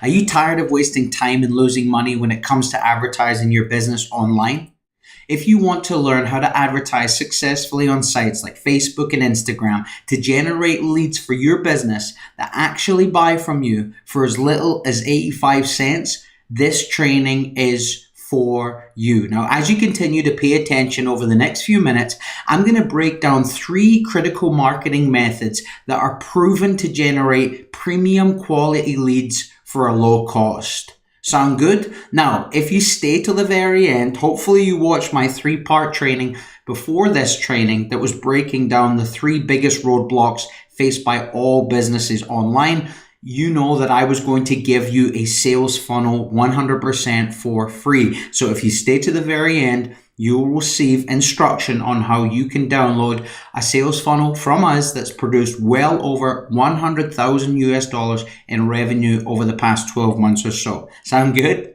Are you tired of wasting time and losing money when it comes to advertising your business online? If you want to learn how to advertise successfully on sites like Facebook and Instagram to generate leads for your business that actually buy from you for as little as 85 cents, this training is for you. Now, as you continue to pay attention over the next few minutes, I'm going to break down 3 critical marketing methods that are proven to generate premium quality leads for a low cost. Sound good? Now, if you stay till the very end, hopefully you watched my 3-part training before this training that was breaking down the 3 biggest roadblocks faced by all businesses online. You know that I was going to give you a sales funnel 100% for free. So if you stay to the very end, you will receive instruction on how you can download a sales funnel from us that's produced well over 100,000 US dollars in revenue over the past 12 months or so. Sound good?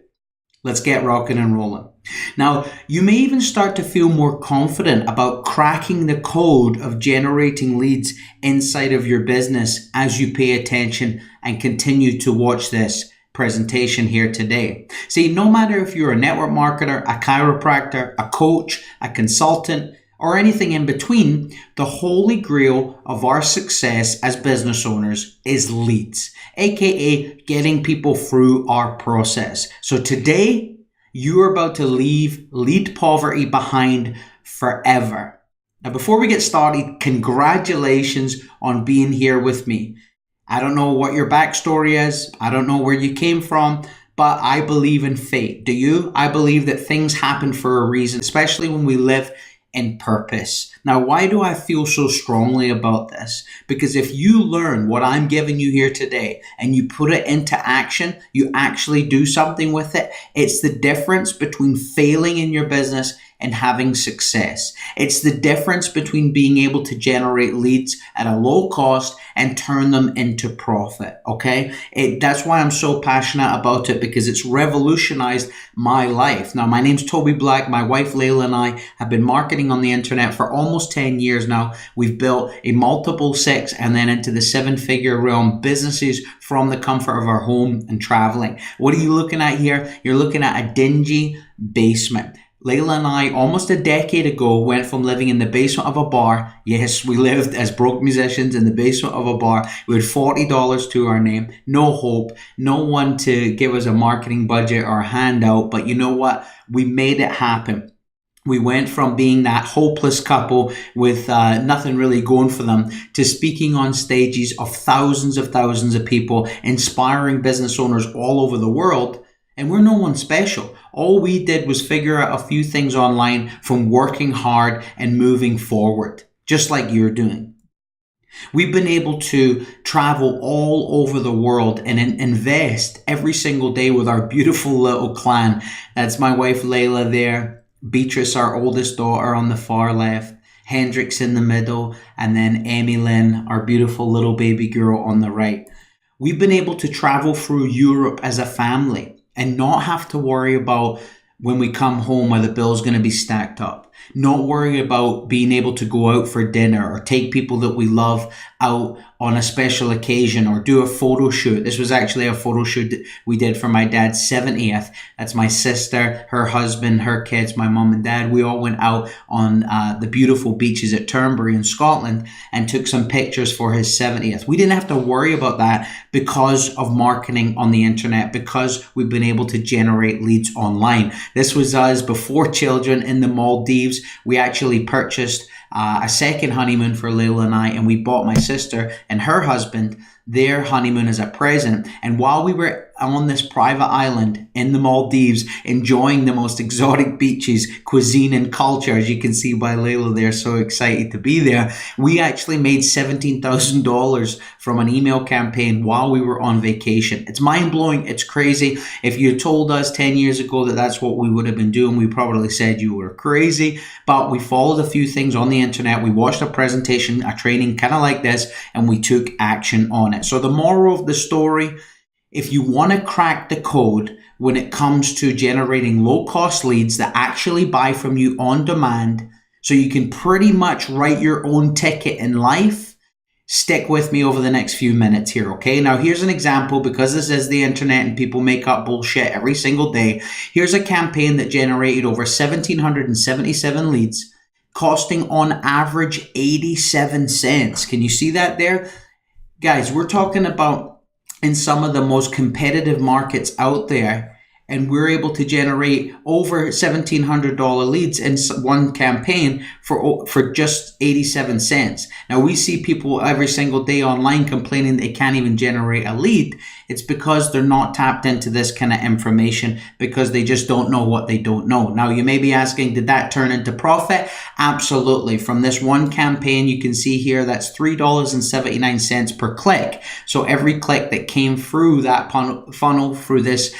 Let's get rocking and rolling. Now, you may even start to feel more confident about cracking the code of generating leads inside of your business as you pay attention and continue to watch this presentation here today. See, no matter if you're a network marketer, a chiropractor, a coach, a consultant, or anything in between, the holy grail of our success as business owners is leads, aka getting people through our process. So today, you are about to leave lead poverty behind forever. Now, before we get started, congratulations on being here with me. I don't know what your backstory is. I don't know where you came from, but I believe in fate. Do you? I believe that things happen for a reason, especially when we live in purpose. Now, why do I feel so strongly about this? Because if you learn what I'm giving you here today and you put it into action, you actually do something with it, it's the difference between failing in your business and having success. It's the difference between being able to generate leads at a low cost and turn them into profit, okay? That's why I'm so passionate about it, because it's revolutionized my life. Now, my name's Toby Black. My wife Layla and I have been marketing on the internet for almost 10 years now. We've built a multiple 6 and then into the 7-figure realm businesses from the comfort of our home and traveling. What are you looking at here? You're looking at a dingy basement. Layla and I, almost a decade ago, went from living in the basement of a bar. Yes, we lived as broke musicians in the basement of a bar. We had $40 to our name, no hope, no one to give us a marketing budget or a handout. But you know what? We made it happen. We went from being that hopeless couple with nothing really going for them to speaking on stages of thousands of people, inspiring business owners all over the world. And we're no one special. All we did was figure out a few things online from working hard and moving forward, just like you're doing. We've been able to travel all over the world and invest every single day with our beautiful little clan. That's my wife Layla there, Beatrice, our oldest daughter, on the far left, Hendrix in the middle, and then Amy Lynn, our beautiful little baby girl, on the right. We've been able to travel through Europe as a family and not have to worry about when we come home are the bills going to be stacked up. Not worry about being able to go out for dinner or take people that we love out on a special occasion or do a photo shoot. This was actually a photo shoot that we did for my dad's 70th. That's my sister, her husband, her kids, my mom and dad. We all went out on the beautiful beaches at Turnberry in Scotland and took some pictures for his 70th. We didn't have to worry about that because of marketing on the internet, because we've been able to generate leads online. This was us before children in the Maldives. We actually purchased a second honeymoon for Layla and I, and we bought my sister and her husband their honeymoon as a present. And while we were on this private island in the Maldives, enjoying the most exotic beaches, cuisine, and culture, as you can see by Layla, they're so excited to be there, we actually made $17,000 from an email campaign while we were on vacation. It's mind-blowing. It's crazy. If you told us 10 years ago that that's what we would have been doing, we probably said you were crazy. But we followed a few things on the internet. We watched a presentation, a training kind of like this, and we took action on it. So the moral of the story, if you want to crack the code when it comes to generating low-cost leads that actually buy from you on demand, so you can pretty much write your own ticket in life, Stick with me over the next few minutes here, okay? Now, here's an example, because this is the internet and people make up bullshit every single day. Here's a campaign that generated over 1,777 leads, costing on average 87 cents. Can you see that there? Guys, we're talking about in some of the most competitive markets out there, and we're able to generate over $1,700 leads in one campaign for just 87 cents. Now, we see people every single day online complaining they can't even generate a lead. It's because they're not tapped into this kind of information, because they just don't know what they don't know. Now, you may be asking, did that turn into profit? Absolutely. From this one campaign, you can see here, that's $3.79 per click. So every click that came through that funnel through this,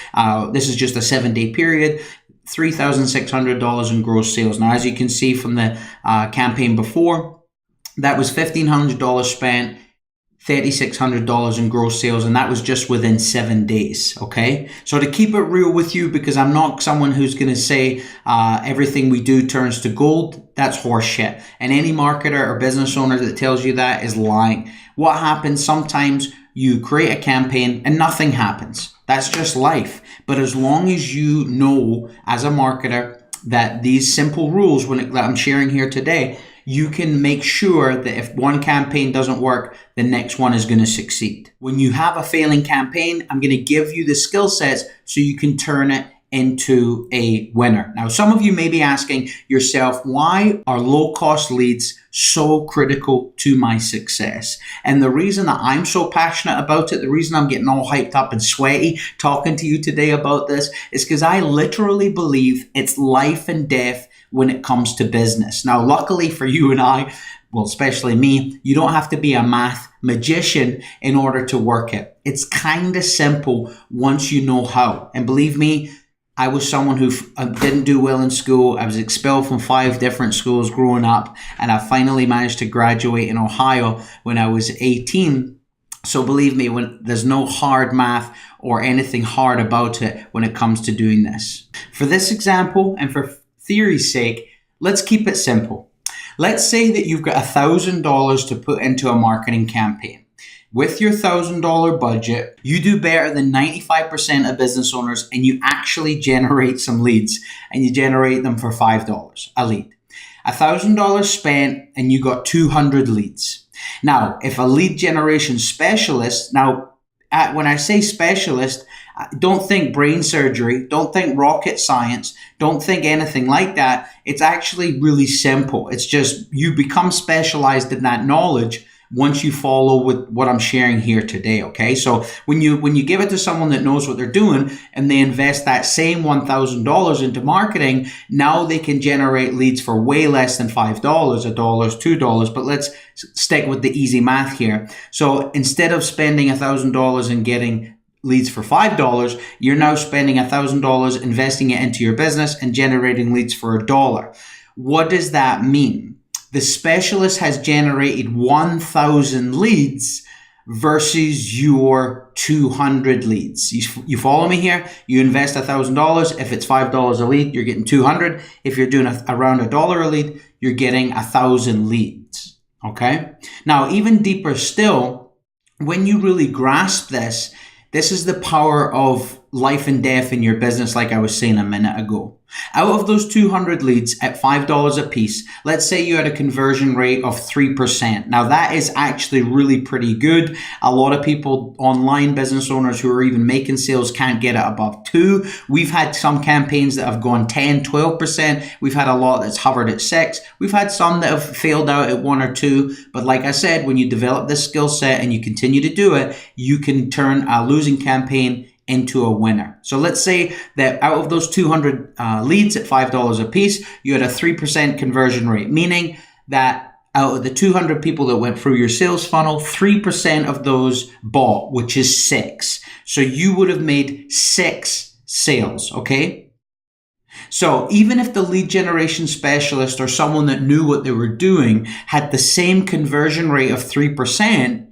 this is just a 7-day period, $3,600 in gross sales. Now, as you can see from the campaign before, that was $1,500 spent, $3,600 in gross sales, and that was just within 7 days, okay? So to keep it real with you, because I'm not someone who's going to say everything we do turns to gold, that's horseshit. And any marketer or business owner that tells you that is lying. What happens sometimes, you create a campaign and nothing happens. That's just life. But as long as you know as a marketer that these simple rules that I'm sharing here today, you can make sure that if one campaign doesn't work, the next one is going to succeed. When you have a failing campaign, I'm going to give you the skill sets so you can turn it into a winner. Now, some of you may be asking yourself, why are low-cost leads so critical to my success? And the reason that I'm so passionate about it, the reason I'm getting all hyped up and sweaty talking to you today about this, is because I literally believe it's life and death when it comes to business. Now, luckily for you and I, well, especially me, you don't have to be a math magician in order to work it. It's kind of simple once you know how. And believe me, I was someone who didn't do well in school. I was expelled from 5 different schools growing up, and I finally managed to graduate in Ohio when I was 18. So believe me, when there's no hard math or anything hard about it when it comes to doing this. For this example, and for theory's sake, let's keep it simple. Let's say that you've got $1,000 to put into a marketing campaign. With your $1,000 budget, you do better than 95% of business owners, and you actually generate some leads, and you generate them for $5 a lead. $1,000 spent and you got 200 leads. Now, if a lead generation specialist, when I say specialist, don't think brain surgery, don't think rocket science, don't think anything like that. It's actually really simple. It's just you become specialized in that knowledge once you follow with what I'm sharing here today, okay? So when you give it to someone that knows what they're doing and they invest that same $1,000 into marketing, now they can generate leads for way less than $5, $1, $2, but let's stick with the easy math here. So instead of spending $1,000 and getting leads for $5, you're now spending $1,000 investing it into your business and generating leads for $1. What does that mean? The specialist has generated 1,000 leads versus your 200 leads. You follow me here? You invest $1,000. If it's $5 a lead, you're getting 200. If you're doing around $1 a lead, you're getting 1,000 leads. Okay? Now, even deeper still, when you really grasp this, this is the power of life and death in your business, like I was saying a minute ago. Out of those 200 leads at $5 a piece, let's say you had a conversion rate of 3%. Now that is actually really pretty good. A lot of people, online business owners who are even making sales, can't get it above 2. We've had some campaigns that have gone 10, 12%. We've had a lot that's hovered at 6. We've had some that have failed out at 1 or 2. But like I said, when you develop this skill set and you continue to do it, you can turn a losing campaign into a winner. So let's say that out of those 200 leads at $5 a piece, you had a 3% conversion rate, meaning that out of the 200 people that went through your sales funnel, 3% of those bought, which is 6. So you would have made 6 sales, okay? So even if the lead generation specialist or someone that knew what they were doing had the same conversion rate of 3%,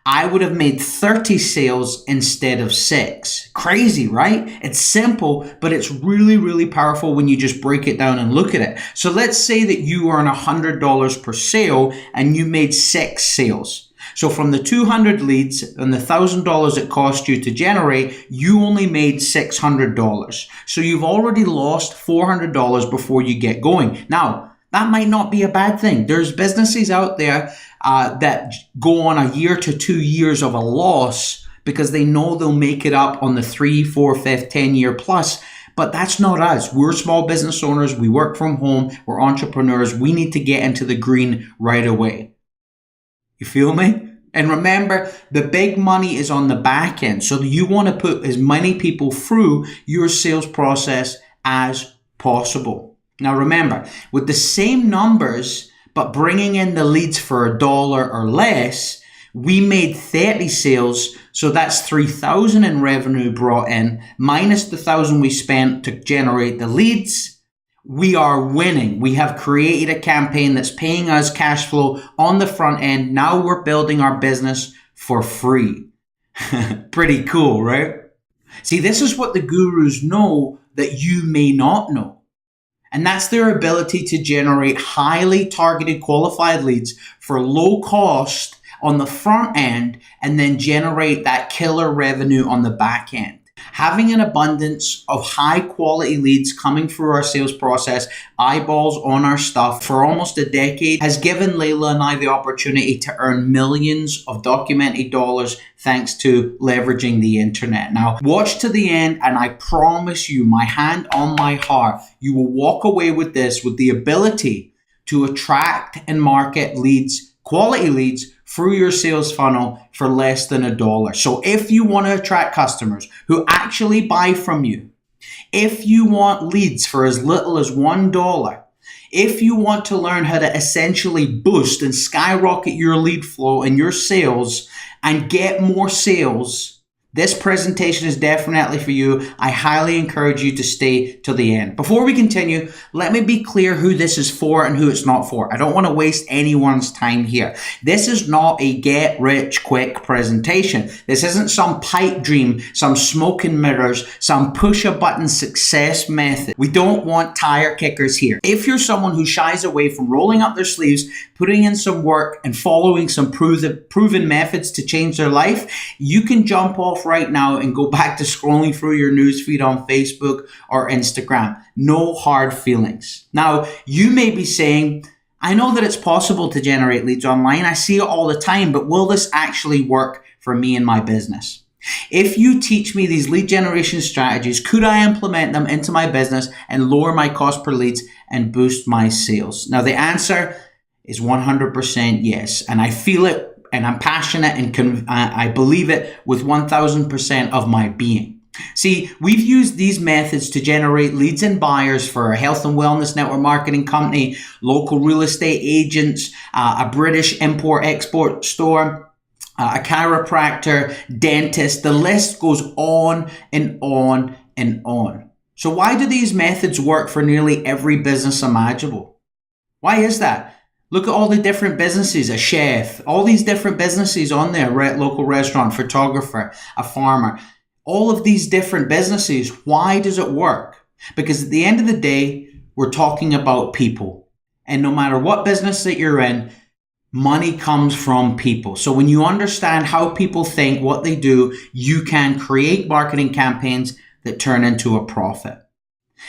I would have made 30 sales instead of 6. Crazy, right? It's simple, but it's really, really powerful when you just break it down and look at it. So let's say that you earn $100 per sale and you made 6 sales. So from the 200 leads and the $1,000 it cost you to generate, you only made $600. So you've already lost $400 before you get going. Now, that might not be a bad thing. There's businesses out there that go on a year to 2 years of a loss because they know they'll make it up on the 3, 4, 5, 10 year plus. But that's not us. We're small business owners. We work from home. We're entrepreneurs. We need to get into the green right away. You feel me? And remember, the big money is on the back end. So you want to put as many people through your sales process as possible. Now remember, with the same numbers, but bringing in the leads for $1 or less, we made 30 sales. So that's 3,000 in revenue brought in, minus the 1,000 we spent to generate the leads. We are winning. We have created a campaign that's paying us cash flow on the front end. Now we're building our business for free. Pretty cool, right? See, this is what the gurus know that you may not know. And that's their ability to generate highly targeted qualified leads for low cost on the front end and then generate that killer revenue on the back end. Having an abundance of high quality leads coming through our sales process, eyeballs on our stuff for almost a decade has given Layla and I the opportunity to earn millions of documented dollars thanks to leveraging the internet. Now, watch to the end and I promise you, my hand on my heart, you will walk away with this with the ability to attract and market leads, quality leads, through your sales funnel for less than $1. So if you want to attract customers who actually buy from you, if you want leads for as little as $1, if you want to learn how to essentially boost and skyrocket your lead flow and your sales and get more sales, this presentation is definitely for you. I highly encourage you to stay till the end. Before we continue, let me be clear who this is for and who it's not for. I don't want to waste anyone's time here. This is not a get rich quick presentation. This isn't some pipe dream, some smoke and mirrors, some push a button success method. We don't want tire kickers here. If you're someone who shies away from rolling up their sleeves, putting in some work and following some proven methods to change their life, you can jump off right now and go back to scrolling through your newsfeed on Facebook or Instagram. No hard feelings. Now, you may be saying, I know that it's possible to generate leads online. I see it all the time, but will this actually work for me and my business? If you teach me these lead generation strategies, could I implement them into my business and lower my cost per leads and boost my sales? Now, the answer is 100% yes. And I feel it and I'm passionate and I believe it with 1000% of my being. See, we've used these methods to generate leads and buyers for a health and wellness network marketing company, local real estate agents, a British import-export store, a chiropractor, dentist. The list goes on and on and on. So why do these methods work for nearly every business imaginable? Why is that? Look at all the different businesses, a chef, all these different businesses on there, local restaurant, photographer, a farmer, all of these different businesses. Why does it work? Because at the end of the day, we're talking about people. And no matter what business that you're in, money comes from people. So when you understand how people think, what they do, you can create marketing campaigns that turn into a profit.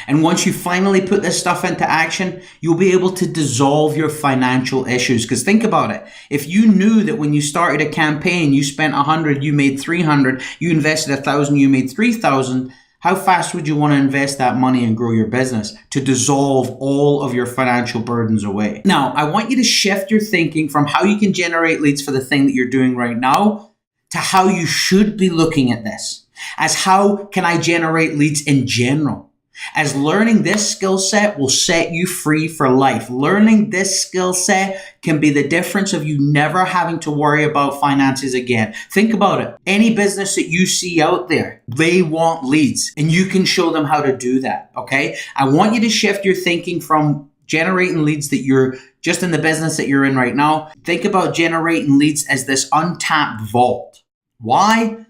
And once you finally put this stuff into action, you'll be able to dissolve your financial issues. Because think about it. If you knew that when you started a campaign, you spent 100, you made 300, you invested 1,000, you made 3,000, how fast would you want to invest that money and grow your business to dissolve all of your financial burdens away? Now, I want you to shift your thinking from how you can generate leads for the thing that you're doing right now to how you should be looking at this. As how can I generate leads in general? As learning this skill set will set you free for life. Learning this skill set can be the difference of you never having to worry about finances again. Think about it. Any business that you see out there, they want leads and you can show them how to do that. Okay. I want you to shift your thinking from generating leads that you're just in the business that you're in right now. Think about generating leads as this untapped vault. Why?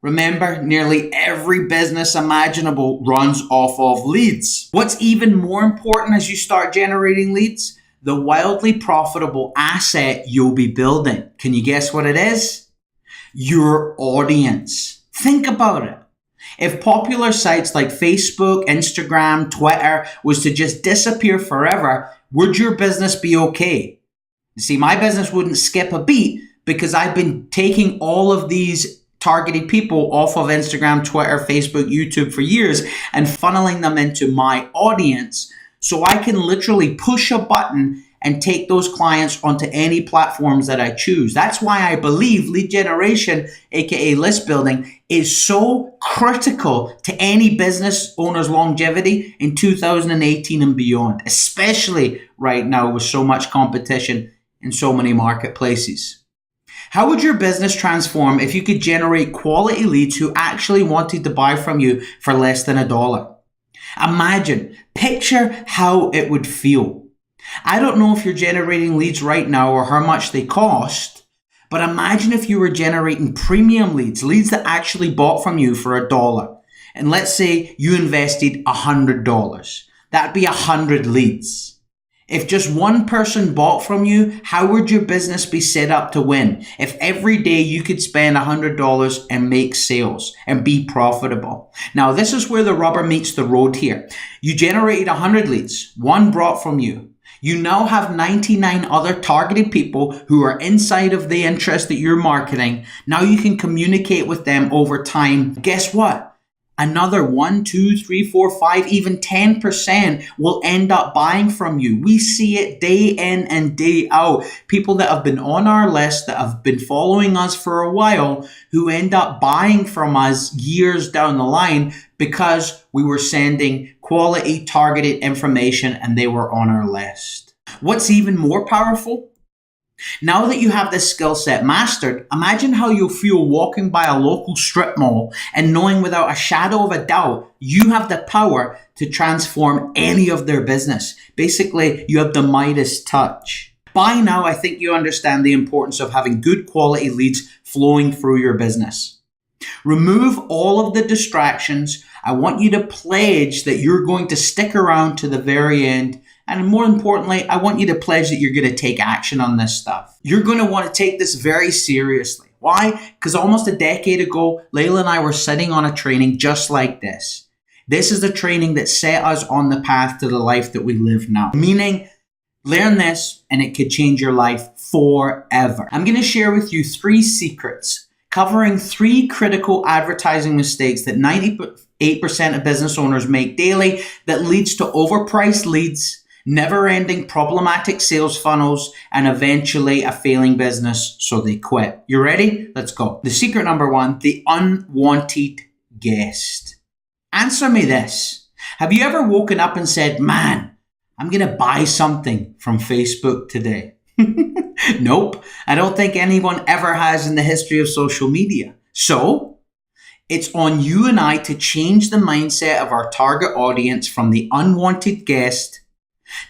Remember, nearly every business imaginable runs off of leads. What's even more important as you start generating leads? the wildly profitable asset you'll be building. Can you guess what it is? Your audience. Think about it. If popular sites like Facebook, Instagram, Twitter was to just disappear forever, would your business be okay? You see, my business wouldn't skip a beat because I've been taking all of these targeted people off of Instagram, Twitter, Facebook, YouTube for years and funneling them into my audience so I can literally push a button and take those clients onto any platforms that I choose. That's why I believe lead generation, aka list building, is so critical to any business owner's longevity in 2018 and beyond, especially right now with so much competition in so many marketplaces. How would your business transform if you could generate quality leads who actually wanted to buy from you for less than $1? Imagine, picture how it would feel. I don't know if you're generating leads right now or how much they cost, but imagine if you were generating premium leads, leads that actually bought from you for $1. And let's say you invested $100. That'd be 100 leads. If just one person bought from you, how would your business be set up to win? If every day you could spend $100 and make sales and be profitable. Now, this is where the rubber meets the road here. You generated 100 leads, one brought from you. You now have 99 other targeted people who are inside of the interest that you're marketing. Now you can communicate with them over time. Guess what? Another 1, 2, 3, 4, 5, even 10% will end up buying from you. We see it day in and day out. People that have been on our list, that have been following us for a while, who end up buying from us years down the line because we were sending quality targeted information and they were on our list. What's even more powerful? Now that you have this skill set mastered, imagine how you'll feel walking by a local strip mall and knowing without a shadow of a doubt you have the power to transform any of their business. Basically, you have the Midas touch. By now, I think you understand the importance of having good quality leads flowing through your business. Remove all of the distractions. I want you to pledge that you're going to stick around to the very end. And more importantly, I want you to pledge that you're going to take action on this stuff. You're going to want to take this very seriously. Why? Because almost a decade ago, Layla and I were sitting on a training just like this. This is the training that set us on the path to the life that we live now. Meaning, learn this and it could change your life forever. I'm going to share with you 3 secrets covering 3 critical advertising mistakes that 98% of business owners make daily that leads to overpriced leads, never-ending problematic sales funnels, and eventually a failing business, so they quit. You ready? Let's go. The secret number 1, the unwanted guest. Answer me this. Have you ever woken up and said, man, I'm going to buy something from Facebook today? Nope. I don't think anyone ever has in the history of social media. So, it's on you and I to change the mindset of our target audience from the unwanted guest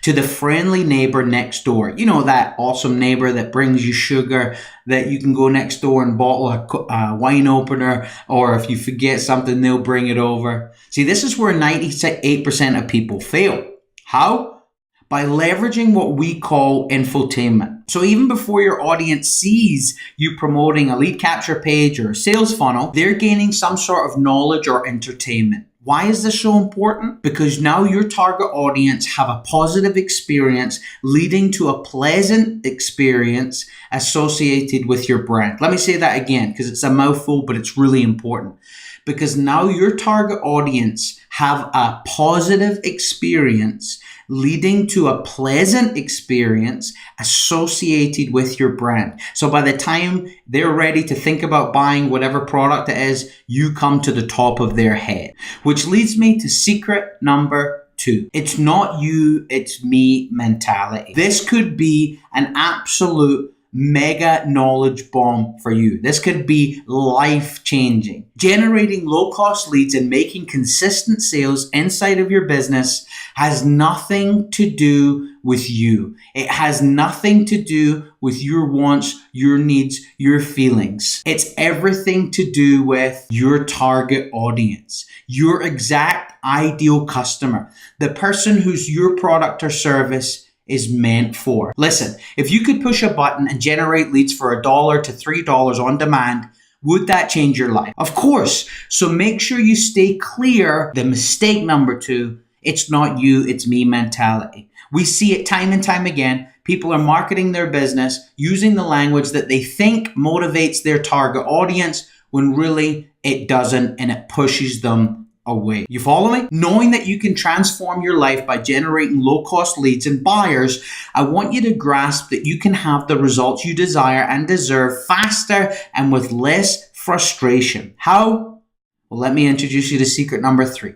to the friendly neighbor next door. You know, that awesome neighbor that brings you sugar, that you can go next door and bottle a wine opener, or if you forget something, they'll bring it over. See, this is where 98% of people fail. How? By leveraging what we call infotainment. So even before your audience sees you promoting a lead capture page or a sales funnel, they're gaining some sort of knowledge or entertainment. Why is this so important? Because now your target audience have a positive experience leading to a pleasant experience associated with your brand. Let me say that again because it's a mouthful, but it's really important. Because now your target audience have a positive experience leading to a pleasant experience associated with your brand. So by the time they're ready to think about buying whatever product it is, you come to the top of their head. Which leads me to secret number 2. It's not you, it's me mentality. This could be an absolute mega knowledge bomb for you. This could be life-changing. Generating low-cost leads and making consistent sales inside of your business has nothing to do with you. It has nothing to do with your wants, your needs, your feelings. It's everything to do with your target audience, your exact ideal customer, the person whose your product or service is meant for. Listen, if you could push a button and generate leads for $1 to $3 on demand, would that change your life? Of course. So make sure you stay clear. The mistake number 2, it's not you, it's me mentality. We see it time and time again. People are marketing their business using the language that they think motivates their target audience when really it doesn't, and it pushes them away. You follow me? Knowing that you can transform your life by generating low-cost leads and buyers, I want you to grasp that you can have the results you desire and deserve faster and with less frustration. How? Well, let me introduce you to secret number 3.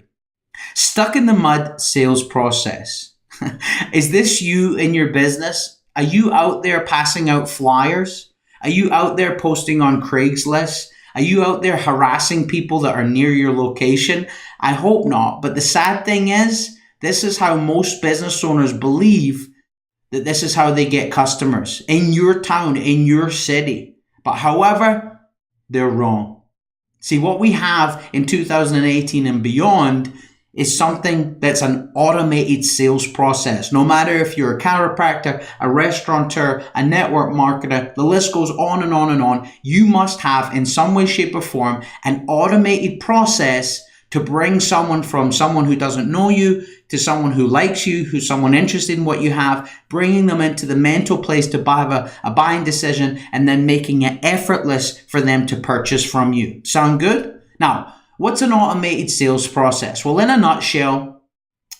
Stuck in the mud sales process. Is this you in your business? Are you out there passing out flyers? Are you out there posting on Craigslist? Are you out there harassing people that are near your location? I hope not. But the sad thing is, this is how most business owners believe that this is how they get customers in your town, in your city. But however, they're wrong. See, what we have in 2018 and beyond is something that's an automated sales process. No matter if you're a chiropractor, a restaurateur, a network marketer, the list goes on and on and on. You must have, in some way, shape, or form, an automated process to bring someone from someone who doesn't know you to someone who likes you, who's someone interested in what you have, bringing them into the mental place to have a buying decision, and then making it effortless for them to purchase from you. Sound good? Now, what's an automated sales process? Well, in a nutshell,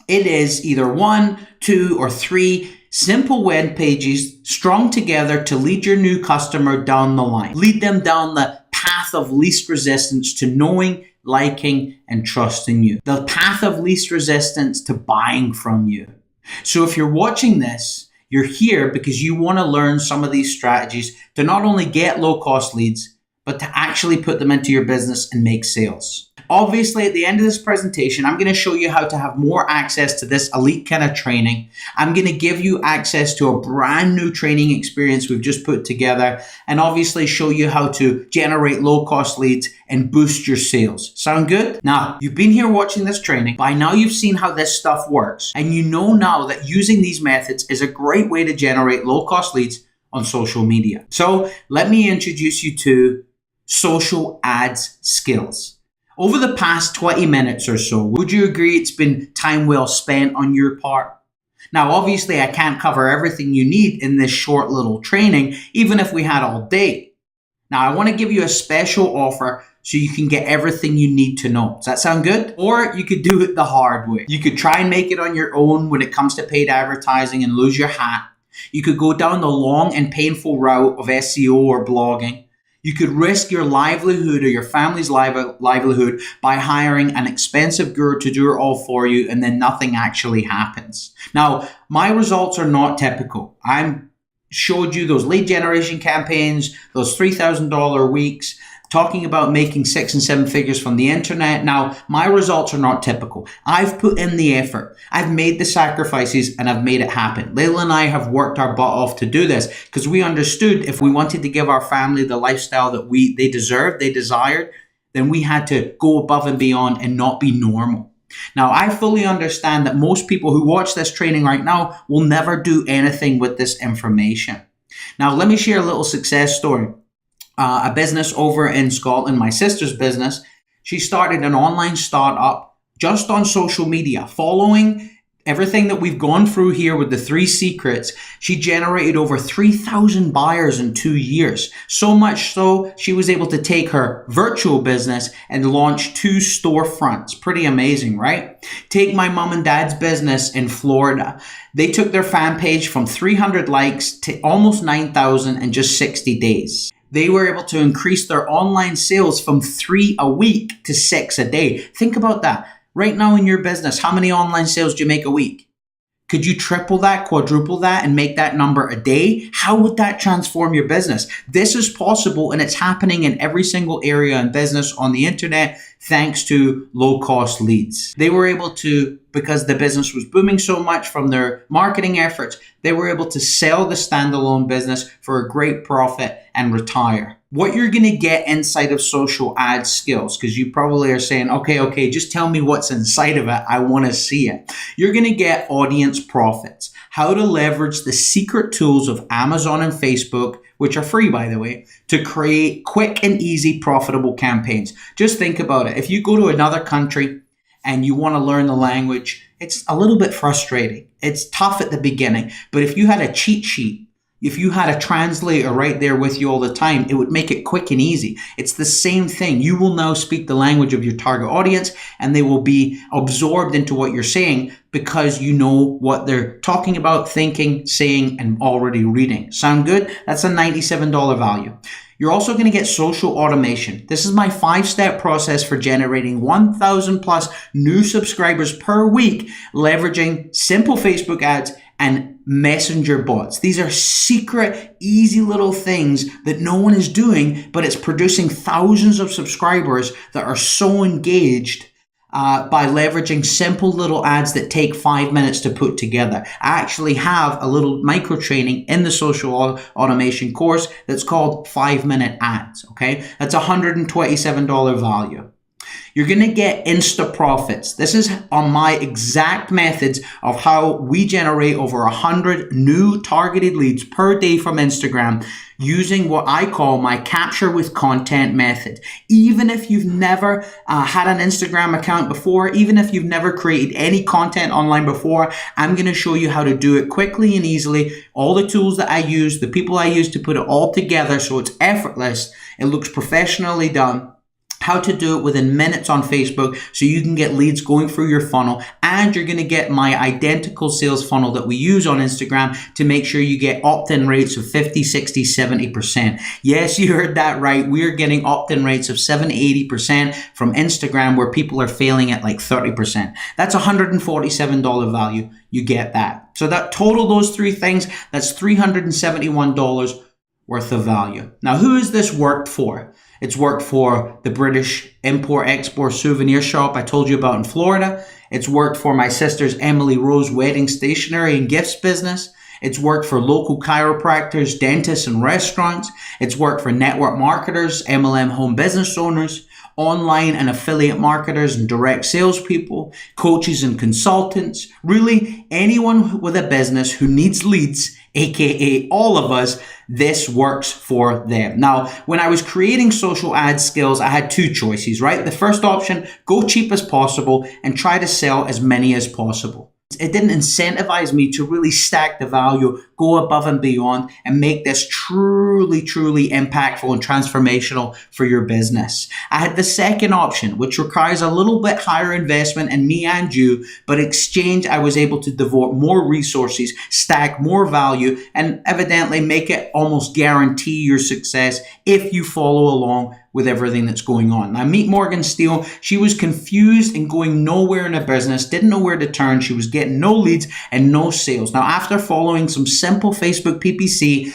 it is either 1, 2, or 3 simple web pages strung together to lead your new customer down the line. Lead them down the path of least resistance to knowing, liking, and trusting you. The path of least resistance to buying from you. So if you're watching this, you're here because you want to learn some of these strategies to not only get low-cost leads, but to actually put them into your business and make sales. Obviously, at the end of this presentation, I'm going to show you how to have more access to this elite kind of training. I'm going to give you access to a brand new training experience we've just put together, and obviously show you how to generate low-cost leads and boost your sales. Sound good? Now, you've been here watching this training. By now, you've seen how this stuff works, and you know now that using these methods is a great way to generate low-cost leads on social media. So let me introduce you to social ads skills. Over the past 20 minutes or so, would you agree it's been time well spent on your part? Now, obviously, I can't cover everything you need in this short little training, even if we had all day. Now, I want to give you a special offer so you can get everything you need to know. Does that sound good? Or you could do it the hard way. You could try and make it on your own when it comes to paid advertising and lose your hat. You could go down the long and painful route of SEO or blogging. You could risk your livelihood or your family's livelihood by hiring an expensive guru to do it all for you, and then nothing actually happens. Now, my results are not typical. I showed you those lead generation campaigns, those $3,000 weeks, talking about making 6 and 7 figures from the internet. Now, my results are not typical. I've put in the effort. I've made the sacrifices and I've made it happen. Layla and I have worked our butt off to do this because we understood if we wanted to give our family the lifestyle that they deserved, they desired, then we had to go above and beyond and not be normal. Now, I fully understand that most people who watch this training right now will never do anything with this information. Now, let me share a little success story. A business over in Scotland, my sister's business, she started an online startup just on social media. Following everything that we've gone through here with the 3 secrets, she generated over 3,000 buyers in 2 years. So much so, she was able to take her virtual business and launch 2 storefronts. Pretty amazing, right? Take my mom and dad's business in Florida. They took their fan page from 300 likes to almost 9,000 in just 60 days. They were able to increase their online sales from 3 a week to 6 a day. Think about that. Right now in your business, how many online sales do you make a week? Could you triple that, quadruple that, and make that number a day? How would that transform your business? This is possible, and it's happening in every single area in business on the internet thanks to low-cost leads. They were able to, because the business was booming so much from their marketing efforts, they were able to sell the standalone business for a great profit and retire. what you're going to get inside of social ad skills, because you probably are saying, okay, just tell me what's inside of it. I want to see it. You're going to get audience profits, how to leverage the secret tools of Amazon and Facebook, which are free, by the way, to create quick and easy profitable campaigns. Just think about it. If you go to another country and you want to learn the language, it's a little bit frustrating. It's tough at the beginning, but if you had a cheat sheet, if you had a translator right there with you all the time, it would make it quick and easy. It's the same thing. You will now speak the language of your target audience, and they will be absorbed into what you're saying because you know what they're talking about, thinking, saying, and already reading. Sound good? That's a $97 value. You're also going to get social automation. This is my 5-step process for generating 1,000 plus new subscribers per week, leveraging simple Facebook ads and messenger bots. These are secret, easy little things that no one is doing, but it's producing thousands of subscribers that are so engaged by leveraging simple little ads that take 5 minutes to put together. I actually have a little micro training in the social automation course that's called 5-minute ads. Okay, that's $127 value. You're going to get Insta profits. This is on my exact methods of how we generate over 100 new targeted leads per day from Instagram using what I call my capture with content method. Even if you've never had an Instagram account before, even if you've never created any content online before, I'm going to show you how to do it quickly and easily. All the tools that I use, the people I use to put it all together so it's effortless, it looks professionally done. How to do it within minutes on Facebook so you can get leads going through your funnel, and you're going to get my identical sales funnel that we use on Instagram to make sure you get opt-in rates of 50, 60, 70%. Yes, you heard that right. We're getting opt-in rates of 70, 80% from Instagram where people are failing at like 30%. That's $147 value. You get that. So that total those three things, that's $371 worth of value. Now, who has this worked for? It's worked for the British import-export souvenir shop I told you about in Florida. It's worked for my sister's Emily Rose wedding stationery and gifts business. It's worked for local chiropractors, dentists, and restaurants. It's worked for network marketers, MLM home business owners, online and affiliate marketers and direct salespeople, coaches and consultants. Really, anyone with a business who needs leads, aka all of us, this works for them. Now, when I was creating social ad skills, I had two choices, right? The first option, go cheap as possible and try to sell as many as possible. It didn't incentivize me to really stack the value, go above and beyond, and make this truly, truly impactful and transformational for your business. I had the second option, which requires a little bit higher investment in me and you, but in exchange, I was able to devote more resources, stack more value, and evidently make it almost guarantee your success if you follow along with everything that's going on. Now, meet Morgan Steele. She was confused and going nowhere in a business, didn't know where to turn. She was getting no leads and no sales. Now, after following some simple Facebook PPC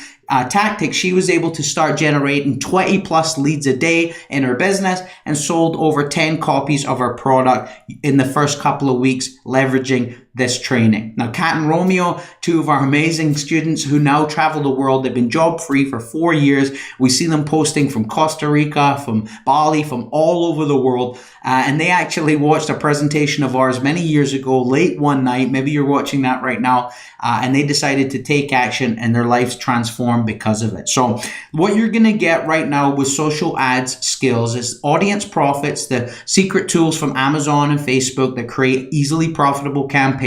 tactics, she was able to start generating 20 plus leads a day in her business and sold over 10 copies of her product in the first couple of weeks, leveraging this training. Now, Kat and Romeo, two of our amazing students who now travel the world, they've been job free for 4 years. We see them posting from Costa Rica, from Bali, from all over the world. And they actually watched a presentation of ours many years ago, late one night. Maybe you're watching that right now. And they decided to take action and their lives transformed because of it. So what you're going to get right now with social ads skills is audience profits, the secret tools from Amazon and Facebook that create easily profitable campaigns,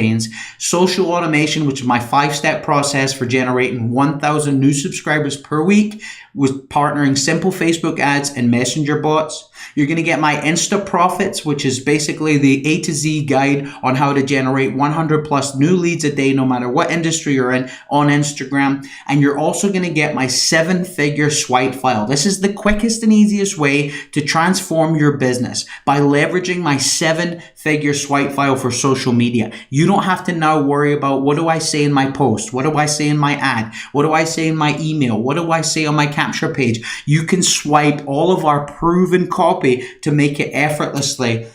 social automation, which is my 5-step process for generating 1,000 new subscribers per week with partnering simple Facebook ads and messenger bots. You're going to get my Insta profits, which is basically the A to Z guide on how to generate 100 plus new leads a day, no matter what industry you're in, on Instagram. And you're also going to get my 7-figure swipe file. This is the quickest and easiest way to transform your business by leveraging my 7-figure swipe file for social media. You don't have to now worry about what do I say in my post? What do I say in my ad? What do I say in my email? What do I say on my capture page? You can swipe all of our proven copy to make it effortlessly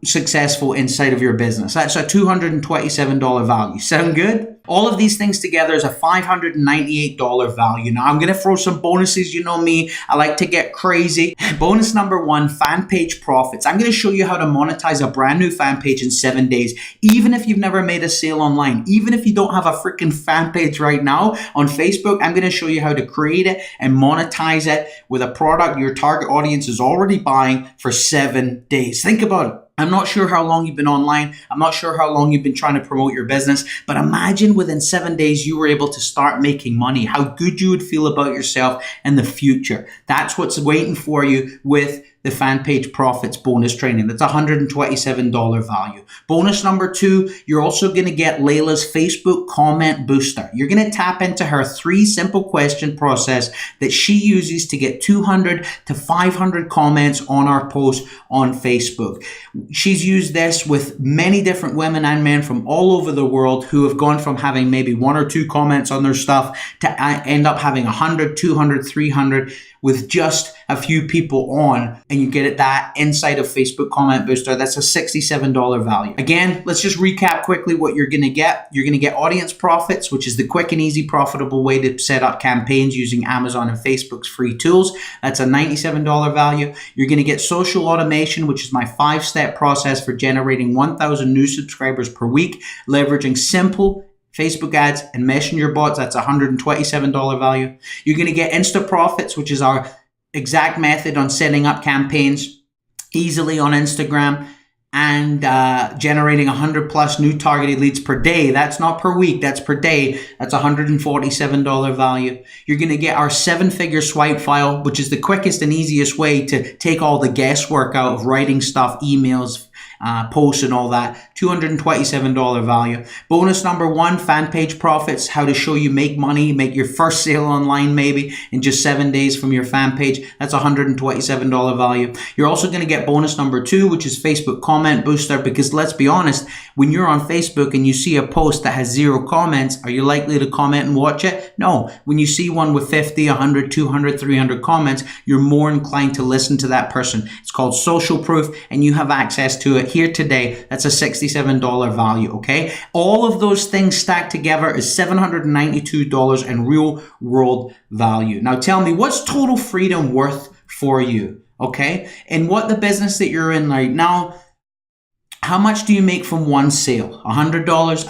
successful inside of your business. That's a $227 value. Sound good? All of these things together is a $598 value. Now, I'm going to throw some bonuses. You know me, I like to get crazy. Bonus number one, fan page profits. I'm going to show you how to monetize a brand new fan page in 7 days. Even if you've never made a sale online, even if you don't have a freaking fan page right now on Facebook, I'm going to show you how to create it and monetize it with a product your target audience is already buying for 7 days. Think about it. I'm not sure how long you've been online. I'm not sure how long you've been trying to promote your business, but imagine within 7 days you were able to start making money, how good you would feel about yourself in the future. That's what's waiting for you with the fan page profits bonus training. That's $127 value. Bonus number two, you're also going to get Layla's Facebook comment booster. You're going to tap into her 3 simple question process that she uses to get 200 to 500 comments on our post on Facebook. She's used this with many different women and men from all over the world who have gone from having maybe 1 or 2 comments on their stuff to end up having 100, 200, 300 with just a few people on, and you get it that inside of Facebook Comment Booster. That's a $67 value. Again, let's just recap quickly what you're going to get. You're going to get audience profits, which is the quick and easy profitable way to set up campaigns using Amazon and Facebook's free tools. That's a $97 value. You're going to get social automation, which is my 5-step process for generating 1,000 new subscribers per week, leveraging simple Facebook ads and messenger bots. That's $127 value. You're going to get Insta Profits, which is our exact method on setting up campaigns easily on Instagram and generating 100 plus new targeted leads per day. That's not per week, that's per day. That's $147 value. You're going to get our 7-figure swipe file, which is the quickest and easiest way to take all the guesswork out of writing stuff, emails, posts and all that. $227 value. Bonus number one, fan page profits, how to show you make money, make your first sale online maybe in just 7 days from your fan page. That's $127 value. You're also going to get bonus number 2, which is Facebook comment booster, because let's be honest, when you're on Facebook and you see a post that has 0 comments, are you likely to comment and watch it? No. When you see one with 50, 100, 200, 300 comments, you're more inclined to listen to that person. It's called social proof and you have access to it here today. That's a $67 value, okay? All of those things stacked together is $792 in real world value. Now tell me, what's total freedom worth for you, okay? And what the business that you're in right now, how much do you make from one sale? $100, $1,000,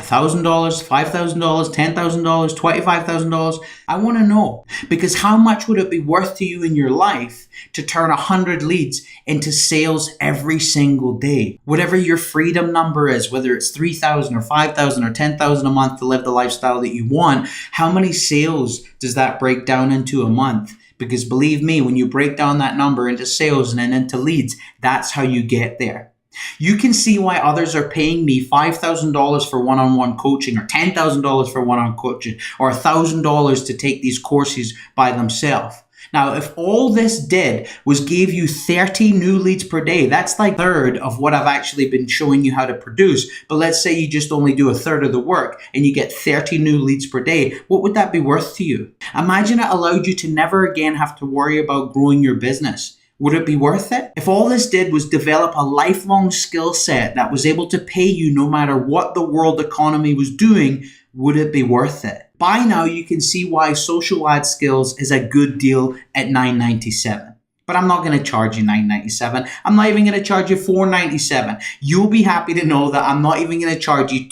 $5,000, $10,000, $25,000? I want to know, because how much would it be worth to you in your life to turn 100 leads into sales every single day? Whatever your freedom number is, whether it's 3,000 or 5,000 or 10,000 a month to live the lifestyle that you want, how many sales does that break down into a month? Because believe me, when you break down that number into sales and then into leads, that's how you get there. You can see why others are paying me $5,000 for one-on-one coaching, or $10,000 for one-on-one coaching, or $1,000 to take these courses by themselves. Now, if all this did was gave you 30 new leads per day, that's like a third of what I've actually been showing you how to produce. But let's say you just only do a third of the work and you get 30 new leads per day. What would that be worth to you? Imagine it allowed you to never again have to worry about growing your business. Would it be worth it? If all this did was develop a lifelong skill set that was able to pay you no matter what the world economy was doing, would it be worth it? By now, you can see why Social Ad Skillz is a good deal at $9.97. But I'm not going to charge you $9.97. I'm not even going to charge you $4.97. You'll be happy to know that I'm not even going to charge you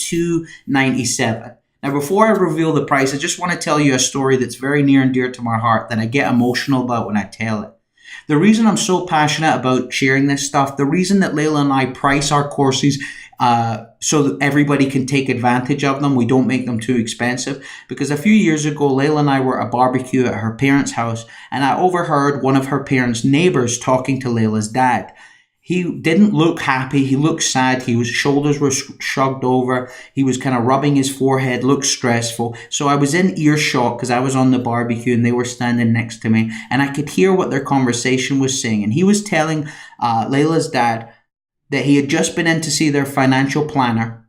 $2.97. Now, before I reveal the price, I just want to tell you a story that's very near and dear to my heart that I get emotional about when I tell it. The reason I'm so passionate about sharing this stuff, the reason that Layla and I price our courses so that everybody can take advantage of them, we don't make them too expensive, because a few years ago, Layla and I were at a barbecue at her parents' house, and I overheard one of her parents' neighbors talking to Layla's dad. He didn't look happy. He looked sad. His shoulders were shrugged over. He was kind of rubbing his forehead, looked stressful. So I was in earshot because I was on the barbecue and they were standing next to me. And I could hear what their conversation was saying. And he was telling Layla's dad that he had just been in to see their financial planner,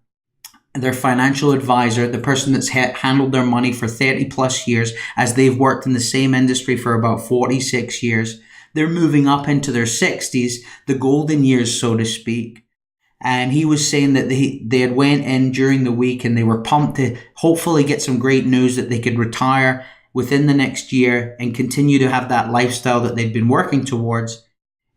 their financial advisor, the person that's handled their money for 30 plus years, as they've worked in the same industry for about 46 years. they're moving up into their 60s, the golden years, so to speak. And he was saying that they had went in during the week and they were pumped to hopefully get some great news that they could retire within the next year and continue to have that lifestyle that they'd been working towards.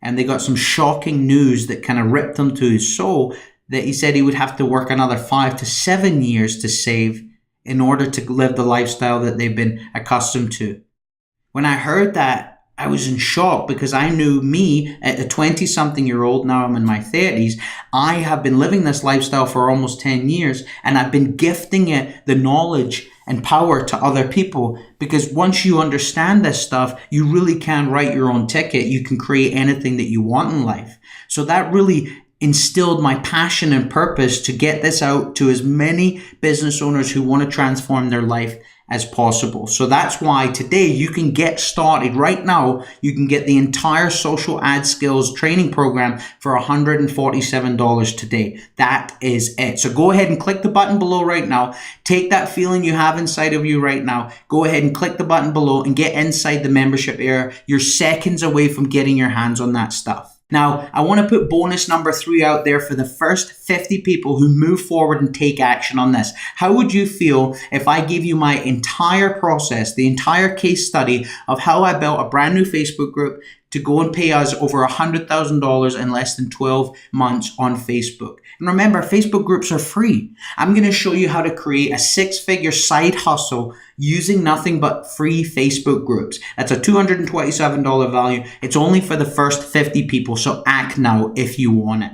And they got some shocking news that kind of ripped him to his soul, that he said he would have to work another 5 to 7 years to save in order to live the lifestyle that they've been accustomed to. When I heard that, I was in shock because I knew me at a 20-something-year-old, now I'm in my 30s, I have been living this lifestyle for almost 10 years and I've been gifting it the knowledge and power to other people, because once you understand this stuff, you really can write your own ticket. You can create anything that you want in life. So that really instilled my passion and purpose to get this out to as many business owners who want to transform their life as possible. So that's why today you can get started right now. You can get the entire social ad skills training program for $147 today. That is it. So go ahead and click the button below right now. Take that feeling you have inside of you right now. Go ahead and click the button below and get inside the membership area. You're seconds away from getting your hands on that stuff. Now, I want to put bonus number 3 out there for the first 50 people who move forward and take action on this. How would you feel if I gave you my entire process, the entire case study of how I built a brand new Facebook group to go and pay us over $100,000 in less than 12 months on Facebook? And remember, Facebook groups are free. I'm going to show you how to create a 6-figure side hustle using nothing but free Facebook groups. That's a $227 value. It's only for the first 50 people, so act now if you want it.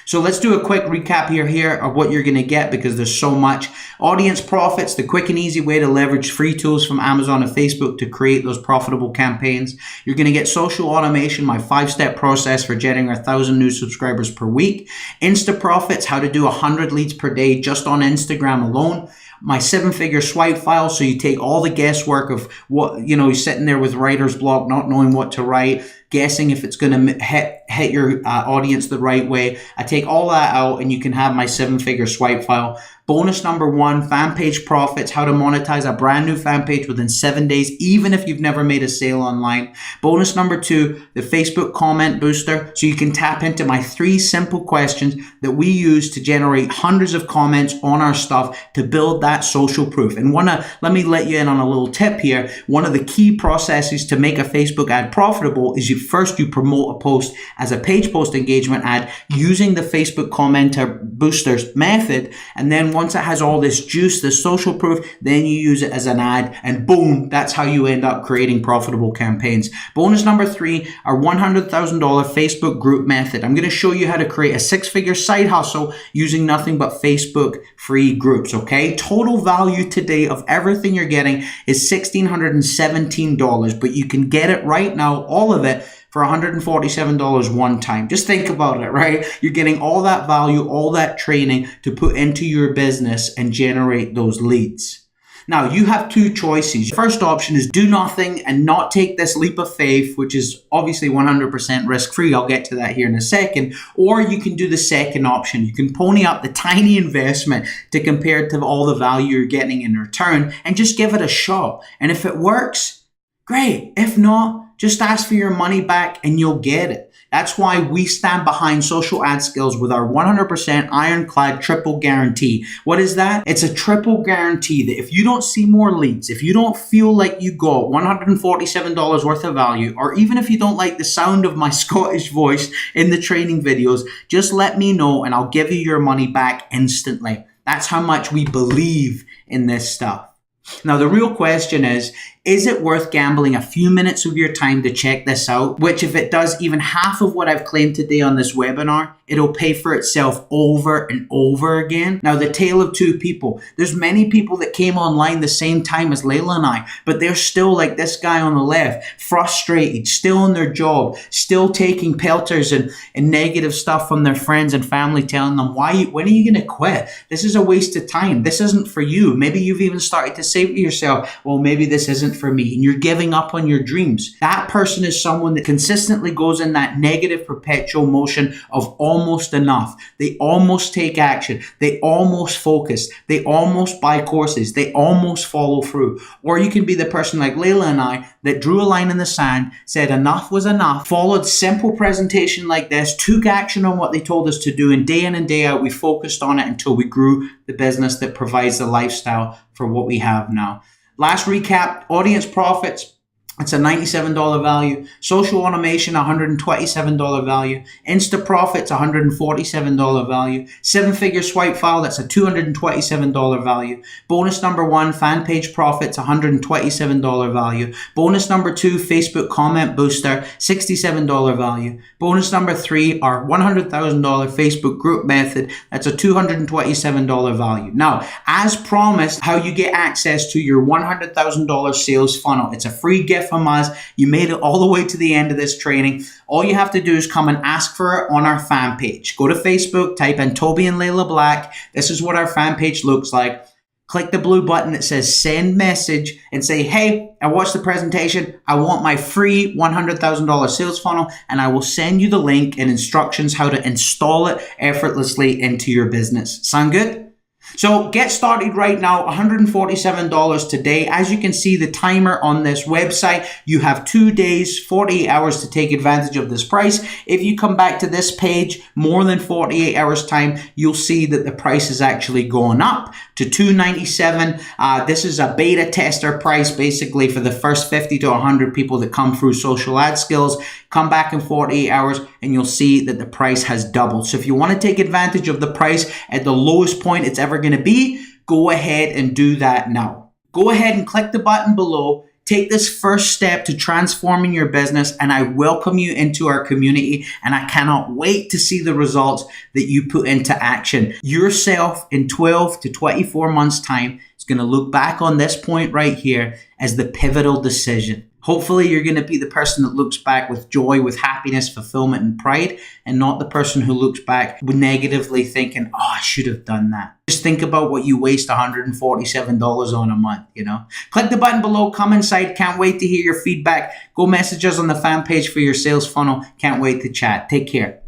So let's do a quick recap here of what you're going to get, because there's so much. Audience profits, the quick and easy way to leverage free tools from Amazon and Facebook to create those profitable campaigns. You're going to get social automation, my 5-step process for generating 1,000 new subscribers per week. Insta profits, how to do 100 leads per day just on Instagram alone. My 7-figure swipe file, so you take all the guesswork of what, you're sitting there with writer's block, not knowing what to write, guessing if it's going to hit your audience the right way. I take all that out and you can have my 7-figure swipe file. Bonus number 1, fan page profits, how to monetize a brand new fan page within 7 days, even if you've never made a sale online. Bonus number 2, the Facebook comment booster, so you can tap into my 3 simple questions that we use to generate hundreds of comments on our stuff to build that social proof. And let me let you in on a little tip here. One of the key processes to make a Facebook ad profitable is you promote a post as a page post engagement ad using the Facebook commenter boosters method, and then once it has all this juice, this social proof, then you use it as an ad, and boom, that's how you end up creating profitable campaigns. Bonus number 3, our $100,000 Facebook group method. I'm going to show you how to create a 6-figure side hustle using nothing but Facebook free groups, okay? Total value today of everything you're getting is $1,617, but you can get it right now, all of it, for $147 one time. Just think about it, right? You're getting all that value, all that training to put into your business and generate those leads. Now, you have 2 choices. First option is do nothing and not take this leap of faith, which is obviously 100% risk-free. I'll get to that here in a second. Or you can do the second option. You can pony up the tiny investment to compare to all the value you're getting in return and just give it a shot. And if it works, great. If not, just ask for your money back and you'll get it. That's why we stand behind Social Ad Skillz with our 100% ironclad triple guarantee. What is that? It's a triple guarantee that if you don't see more leads, if you don't feel like you got $147 worth of value, or even if you don't like the sound of my Scottish voice in the training videos, just let me know and I'll give you your money back instantly. That's how much we believe in this stuff. Now, the real question is it worth gambling a few minutes of your time to check this out? Which, if it does even half of what I've claimed today on this webinar, it'll pay for itself over and over again. Now, the tale of 2 people. There's many people that came online the same time as Layla and I, but they're still like this guy on the left, frustrated, still in their job, still taking pelters and negative stuff from their friends and family telling them, when are you going to quit? This is a waste of time. This isn't for you. Maybe you've even started to say to yourself, well, maybe this isn't isn't for me, and you're giving up on your dreams. That person is someone that consistently goes in that negative perpetual motion of almost enough. They almost take action. They almost focus. They almost buy courses. They almost follow through. Or you can be the person like Layla and I that drew a line in the sand, said enough was enough, followed simple presentation like this, took action on what they told us to do, and day in and day out, we focused on it until we grew the business that provides the lifestyle for what we have now. Last recap, audience profits. It's a $97 value. Social automation, $127 value. Insta profits, $147 value. 7-figure swipe file, that's a $227 value. Bonus number 1, fan page profits, $127 value. Bonus number 2, Facebook comment booster, $67 value. Bonus number 3, our $100,000 Facebook group method, that's a $227 value. Now, as promised, how you get access to your $100,000 sales funnel. It's a free gift from us. You made it all the way to the end of this training. All you have to do is come and ask for it on our fan page. Go to Facebook, type in Toby and Layla Black. This is what our fan page looks like. Click the blue button that says send message and say, hey, I watched the presentation. I want my free $100,000 sales funnel, and I will send you the link and instructions how to install it effortlessly into your business. Sound good? So get started right now, $147 today. As you can see the timer on this website, you have 2 days, 48 hours to take advantage of this price. If you come back to this page more than 48 hours time, you'll see that the price is actually going up to $297. This is a beta tester price basically for the first 50 to 100 people that come through Social Ad Skillz. Come back in 48 hours and you'll see that the price has doubled. So if you want to take advantage of the price at the lowest point it's ever going to be, go ahead and do that now. Go ahead and click the button below. Take this first step to transforming your business, and I welcome you into our community, and I cannot wait to see the results that you put into action. Yourself in 12 to 24 months time is going to look back on this point right here as the pivotal decision. Hopefully you're going to be the person that looks back with joy, with happiness, fulfillment, and pride, and not the person who looks back negatively thinking, oh, I should have done that. Just think about what you waste $147 on a month, you know. Click the button below, come inside. Can't wait to hear your feedback. Go message us on the fan page for your sales funnel. Can't wait to chat. Take care.